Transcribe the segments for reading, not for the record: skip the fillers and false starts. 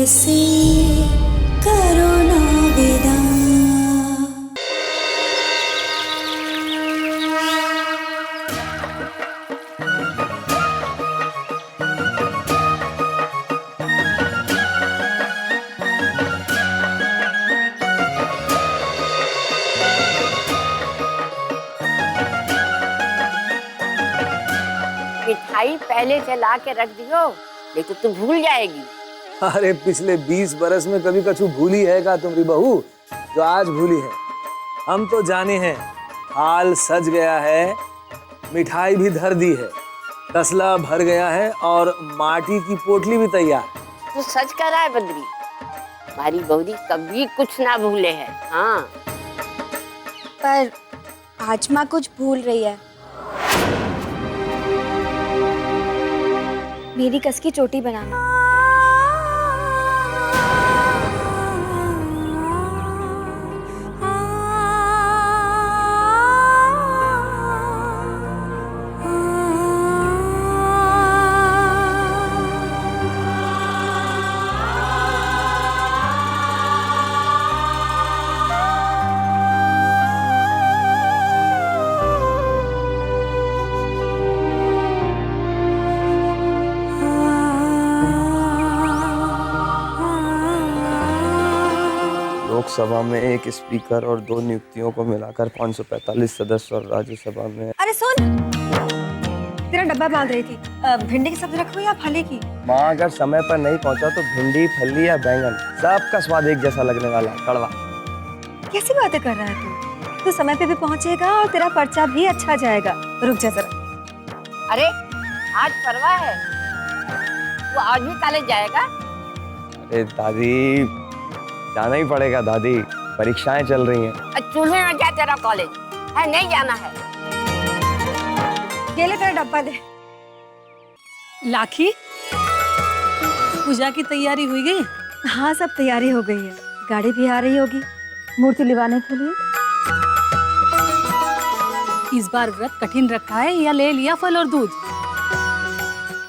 से करो ना विदा। मिठाई पहले से ला के रख दियो, नहीं तो तू भूल जाएगी। अरे पिछले 20 बरस में कभी कछु भूली है का तुम्हारी बहू जो आज भूली है? हम तो जाने हैं, थाल सज गया है, मिठाई भी धर दी है, तसला भर गया है और माटी की पोटली भी तैयार। तू सच कर रहा है बद्री, हमारी बहूरी कभी कुछ ना भूले है। हाँ, पर आज माँ कुछ भूल रही है। मेरी कस की चोटी बनाना। लोकसभा में एक स्पीकर और 2 नियुक्तियों को मिलाकर 545 सदस्य और राज्यसभा में। अरे सुन, तेरा डब्बा बांध रही थी, भिंडी की सब्जी रखो या फली की? माँ अगर समय पर नहीं पहुंचा तो भिंडी, फली या बैंगन सबका स्वाद एक जैसा लगने वाला है, कड़वा। कैसी बातें कर रहा है तू? समय पे भी पहुंचेगा और तेरा पर्चा भी अच्छा जाएगा। रुक जा जरा। अरे आज परवा है, तू आज भी कॉलेज जाएगा? अरे दादी, जाना ही पड़ेगा दादी, परीक्षाएं चल रही हैं। चूल्हे में क्या तेरा कॉलेज है? नहीं जाना है? ये ले तेरा डब्बा दे। लाखी, पूजा की तैयारी हुई गई? हाँ, सब तैयारी हो गई है। गाड़ी भी आ रही होगी मूर्ति लिवाने के लिए। इस बार व्रत कठिन रखा है या ले लिया फल और दूध?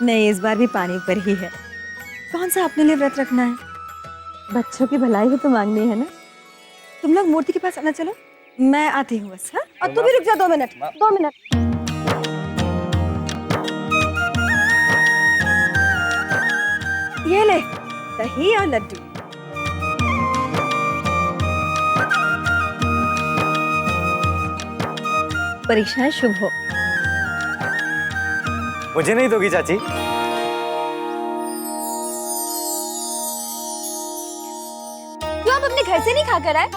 नहीं, इस बार भी पानी पर ही है। कौन सा अपने लिए व्रत रखना है? बच्चों की भलाई भी तो मांगनी है ना। तुम लोग मूर्ति के पास आना, चलो मैं आती हूँ बस। हाँ, और तू भी रुक जा 2 मिनट। 2 मिनट। ये ले दही और लड्डू। परीक्षाएं शुभ हो। मुझे नहीं दोगी चाची? तू अब अपने घर से नहीं खा कर आए?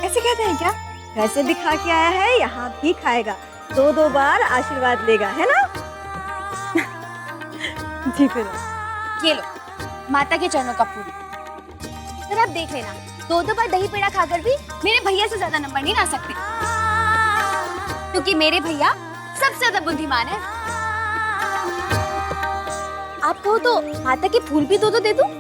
ऐसे कहते हैं क्या? घर से भी खा के आया है, यहाँ भी खाएगा। 2 बार आशीर्वाद लेगा, है ना? ठीक है। ये लो माता के चरणों का फूल। सर आप देख लेना, 2 बार दही पेड़ा खाकर भी मेरे भैया से ज्यादा नंबर नहीं ला सकते, क्योंकि मेरे भैया सबसे ज्यादा बुद्धिमान है। आप कहो तो माता के फूल भी 2 दे दूं?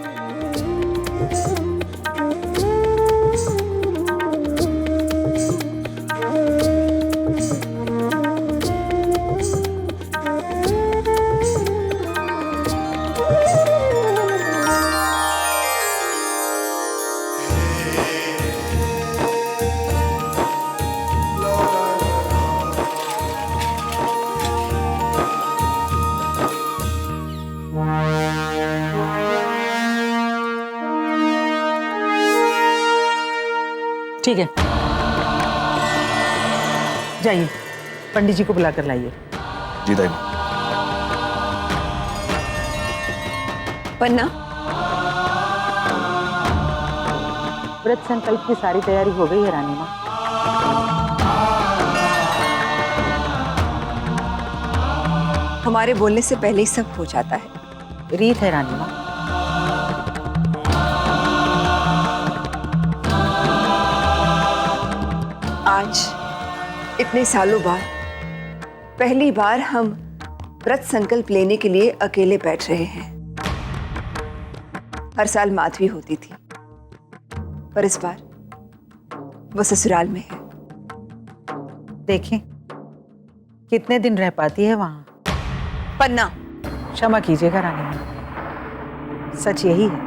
ठीक है, जाइए पंडित जी को बुलाकर लाइए। जी दाई। पन्ना, व्रत संकल्प की सारी तैयारी हो गई है रानी माँ। हमारे बोलने से पहले ही सब हो जाता है। रीत है रानी माँ। आज इतने सालों बाद पहली बार हम व्रत संकल्प लेने के लिए अकेले बैठ रहे हैं। हर साल माधवी होती थी, पर इस बार वो ससुराल में है। देखें कितने दिन रह पाती है वहां। पन्ना, क्षमा कीजिएगा रानी माँ, सच यही है,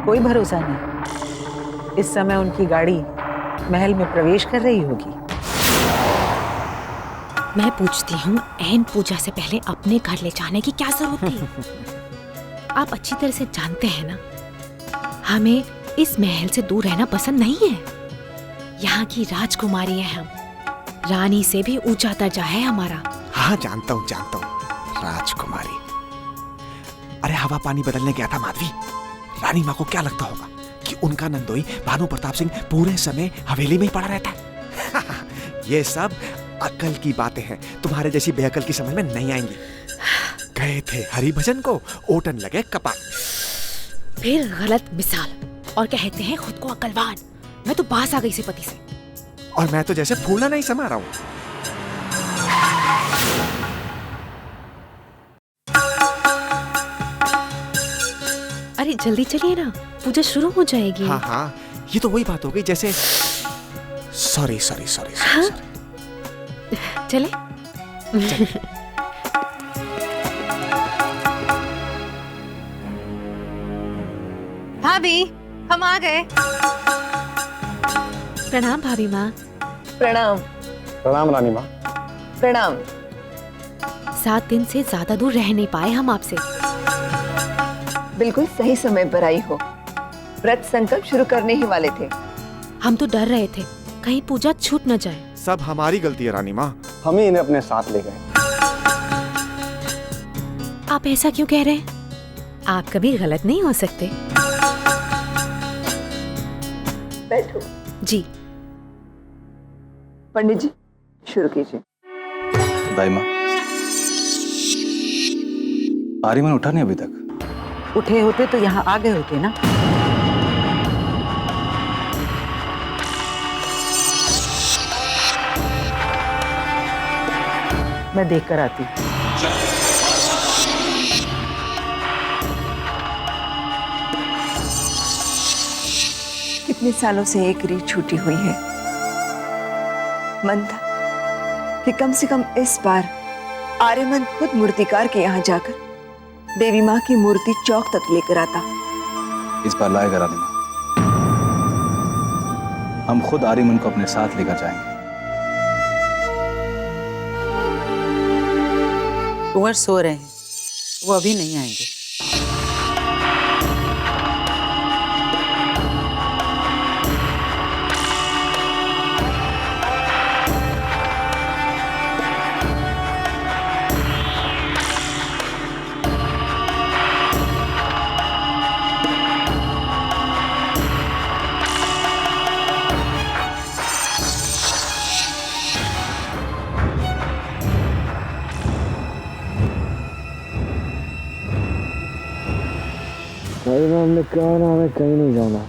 कोई भरोसा नहीं। इस समय उनकी गाड़ी महल में प्रवेश कर रही होगी। मैं पूछती हूँ, ऐन पूजा से पहले अपने घर ले जाने की क्या जरूरत थी? आप अच्छी तरह से जानते हैं ना, हमें इस महल से दूर रहना पसंद नहीं है। यहाँ की राजकुमारी है हम, रानी से भी ऊंचा दर्जा है हमारा। हाँ जानता हूँ राजकुमारी। अरे हवा पानी बदलने गया था माधवी। रानी माँ को क्या लगता होगा कि उनका नंदोई भानु प्रताप सिंह पूरे समय हवेली में ही पड़ा रहता है? ये सब अकल की बातें हैं, तुम्हारे जैसी बेअकल की समझ में नहीं आएंगी। गए थे हरि भजन को, ओटन लगे कपाट। फिर गलत मिसाल और कहते हैं खुद को अकलवान। मैं तो बास आ गई से पति से। और मैं तो जैसे फूला नहीं समा रहा हूँ। अरे जल्दी चलिए ना, पूजा शुरू हो जाएगी। हाँ हाँ, ये तो वही बात हो गई जैसे सॉरी। हाँ? चले? भाभी, हम आ गए। प्रणाम भाभी माँ। प्रणाम। प्रणाम रानी माँ। प्रणाम। 7 दिन से ज्यादा दूर रह नहीं पाए हम आपसे। बिल्कुल सही समय पर आई हो। व्रत संकल्प शुरू करने ही वाले थे। हम तो डर रहे थे कहीं पूजा छूट न जाए। सब हमारी गलती है रानी माँ। हम ही इन्हें अपने साथ ले गए। आप ऐसा क्यों कह रहे हैं? आप कभी गलत नहीं हो सकते। बैठो। जी। पंडित जी शुरू कीजिए। दाई माँ, आर्यमन उठा नहीं अभी तक? उठे होते तो यहाँ आ गए होते ना। मैं देख कर आती हूँ। कितने सालों से एक रीत छूटी हुई है। मन था कि कम से कम इस बार आर्यमन खुद मूर्तिकार के यहाँ जाकर देवी माँ की मूर्ति चौक तक लेकर आता। इस बार लाएगा रानी माँ। हम खुद आर्यमन को अपने साथ लेकर जाएंगे। कुंवर सो रहे हैं, वो अभी नहीं आएंगे। हमने कहा ना हमें कहीं नहीं जाना।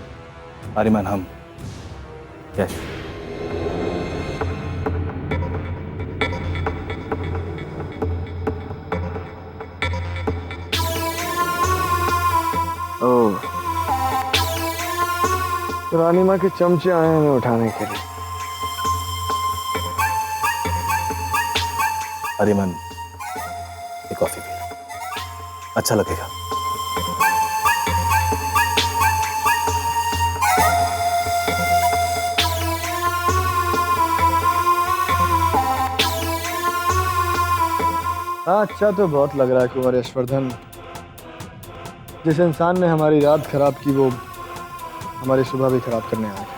आर्यमन हम यश ओह, रानी माँ के चमचे आए हमें उठाने के लिए। आर्यमन एक कॉफी पी लो, अच्छा लगेगा। हाँ, अच्छा तो बहुत लग रहा है कुंवर यशवर्धन। जिस इंसान ने हमारी रात खराब की वो हमारी सुबह भी खराब करने आ गया।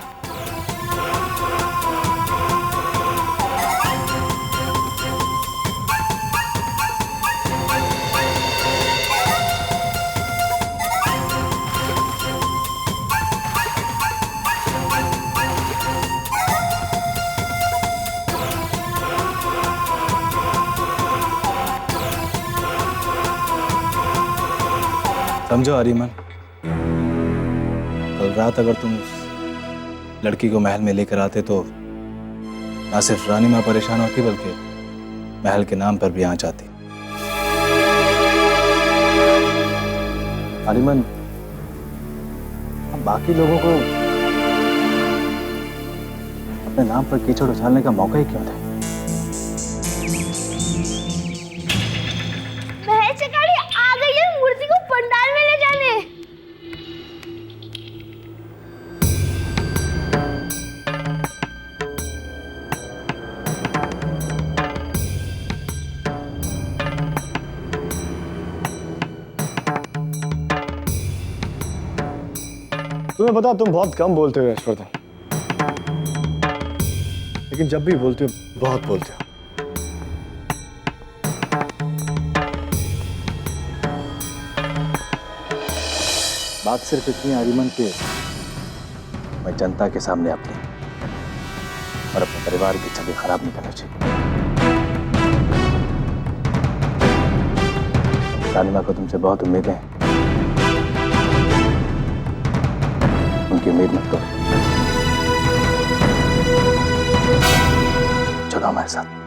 समझो आर्यमन, कल रात अगर तुम उस लड़की को महल में लेकर आते तो ना सिर्फ रानी माँ परेशान होती बल्कि महल के नाम पर भी आंच आती। आर्यमन, हम बाकी लोगों को अपने नाम पर कीचड़ उछालने का मौका ही क्यों दें? महल से गाड़ी आ गई है, मूर्ति को पंडाल में ले जाने तुम्हें पता तुम बहुत कम बोलते हो यशवर्धन, लेकिन जब भी बोलते हो बहुत बोलते हो। बात सिर्फ इतनी आर्यमन के मैं जनता के सामने अपनी और अपने परिवार की छवि खराब नहीं करनी चाहिए। रानीमा को तुमसे बहुत उम्मीदें हैं, उनकी उम्मीद मत करो। चलो हमारे साथ।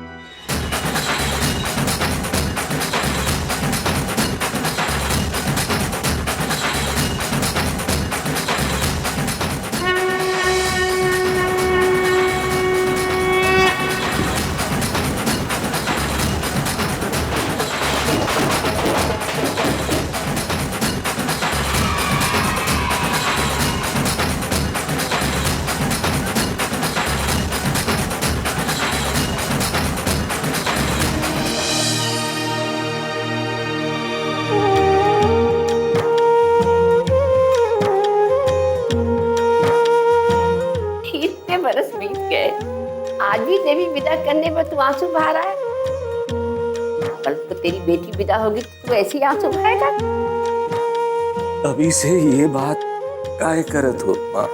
बरस बीत गए, आज भी देवी विदा करने पर तू आंसू बहा रहा है। कल तो तेरी बेटी विदा होगी तो तू ऐसे ही आंसू बहाएगा। अभी से ये बात काहे करत हो माँ?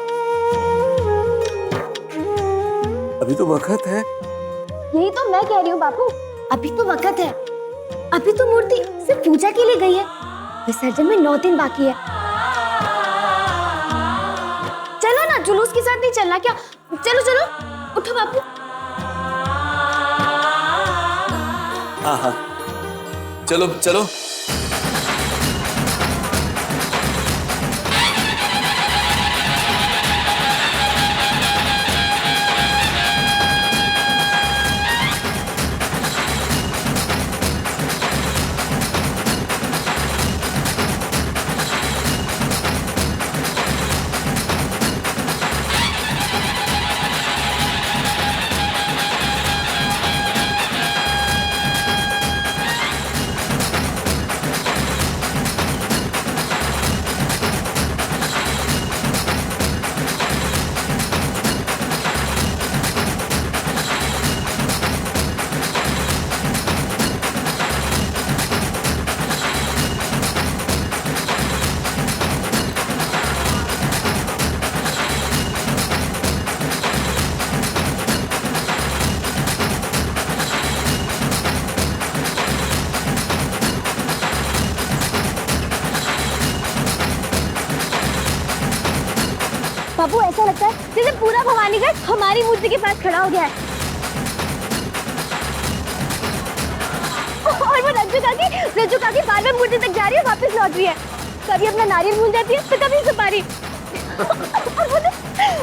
अभी तो वक्त है। यही तो मैं कह रही हूँ बापू, अभी तो वक्त है। अभी तो मूर्ति सिर्फ पूजा के लिए गई है, विसर्जन में 9 दिन बाकी है। चलो ना, जुलूस के साथ नहीं चलना क्या? चलो चलो, उठो बापू। हाँ हाँ, चलो चलो। बाबू ऐसा लगता है जैसे पूरा भवानीगढ़ हमारी मूर्ति के पास खड़ा हो गया है। और वो रज्जू काकी बार-बार मूर्ति तक जा रही है, वापस लौट रही है। कभी अपना नारियल भूल जाती है तो कभी सुपारी। और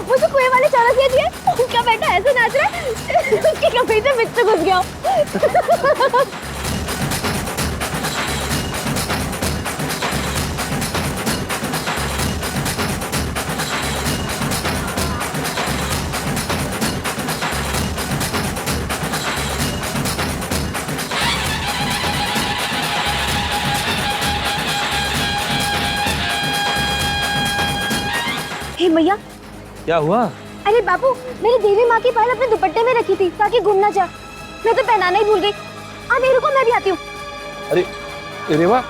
वो जो कुएं वाले चौरसिया जी है, उनका बेटा ऐसे नाच रहा है उसकी कपड़े से बिच्चू घुस गया। भैया क्या हुआ? अरे बापू, मेरी देवी माँ की पायल अपने दुपट्टे में रखी थी ताकि गुम ना जाए। मैं तो पहनाना ही भूल गई। अरे रुको, मैं भी आती हूँ। अरे रेवा,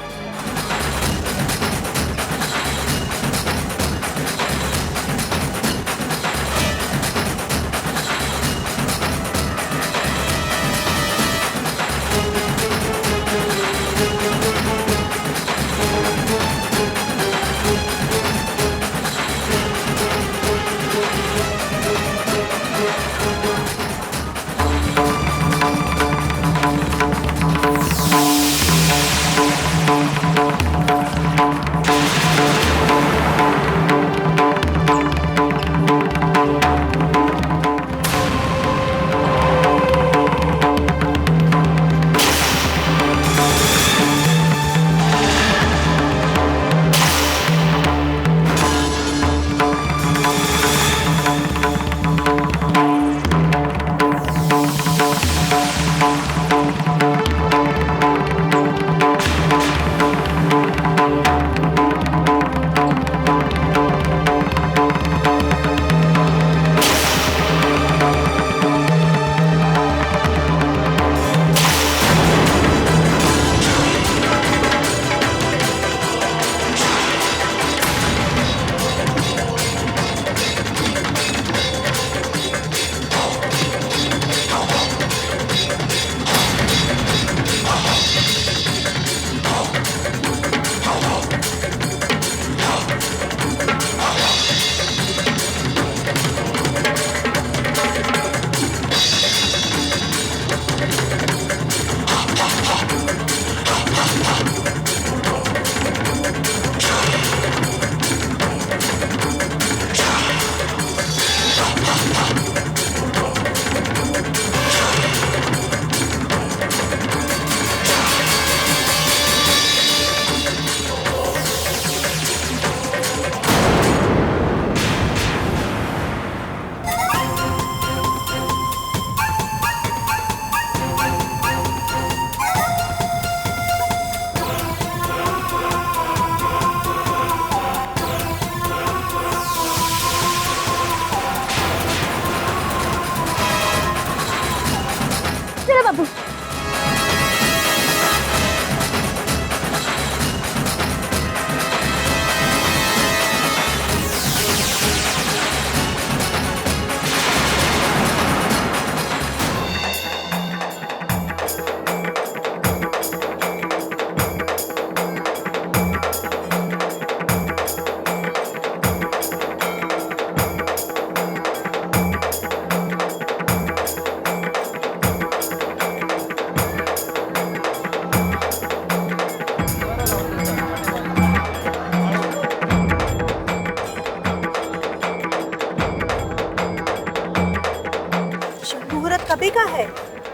है,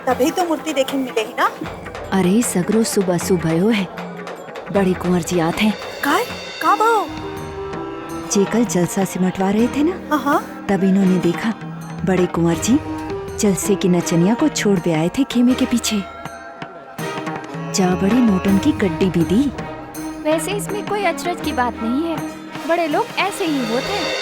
तभी तो मूर्ति देखे मिलेगी ना। अरे सगरो सुबह सुबह है, बड़े कुंवर जी आते हैं। का भाव जे कल जलसा सिमटवा रहे थे ना, हाँ, तब इन्होंने देखा बड़े कुंवर जी जलसे की नचनिया को छोड़ के आए थे खेमे के पीछे। जा बड़ी नोटन की गड्डी भी दी। वैसे इसमें कोई अचरज की बात नहीं है, बड़े लोग ऐसे ही होते हैं।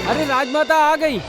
अरे राजमाता आ गई।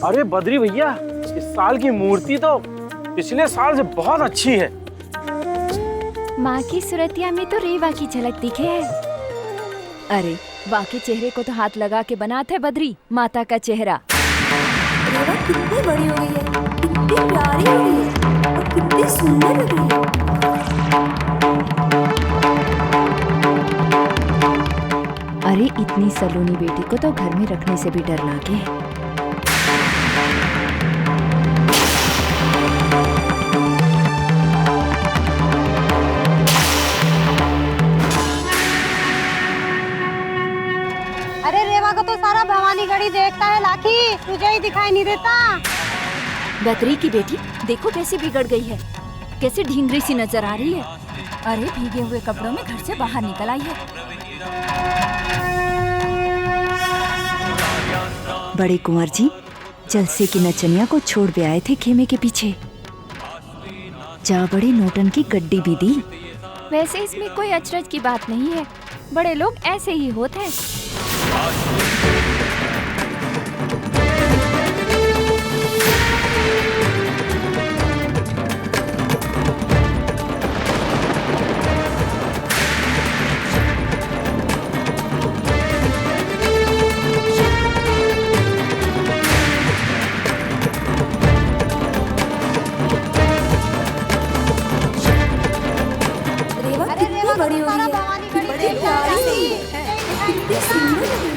अरे बद्री भैया, इस साल की मूर्ति तो पिछले साल से बहुत अच्छी है। माँ की सूरतिया में तो रेवा की झलक दिखे है। अरे बाकी चेहरे को तो हाथ लगा के बनाते बद्री, माता का चेहरा। रेवा कितनी बड़ी हो गई है, कितनी प्यारी हो गई है और कितनी सुंदर लग रही है। अरे इतनी सलोनी बेटी को तो घर में रखने से भी डर लागे है। अरे रेवा को तो सारा भवानी गढ़ी देखता है लाखी, तुझे ही दिखाई नहीं देता। बद्री की बेटी देखो कैसी बिगड़ गई है, कैसे ढींगरी सी नजर आ रही है। अरे भीगे हुए कपड़ों में घर से बाहर निकल आई है। बड़े कुंवर जी जलसे की नचनिया को छोड़ के आए थे खेमे के पीछे। जा बड़ी नोटन की गड्डी भी दी। वैसे इसमें कोई अचरज की बात नहीं है, बड़े लोग ऐसे ही होते हैं।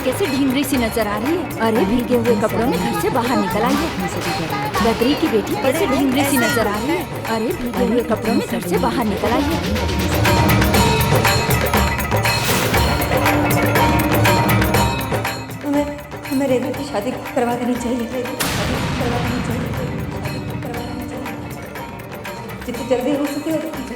कैसे ढींगरी सी नजर आ रही है। अरे भीगे हुए कपड़ों में घर से बाहर निकल आई है। बद्री की बेटी कैसे ढींगरी सी नजर आ रही है। अरे भीगे हुए कपड़ों में घर से बाहर निकल आई है। हमें रेवा की शादी करवा देनी चाहिए। जितनी जल्दी हो सके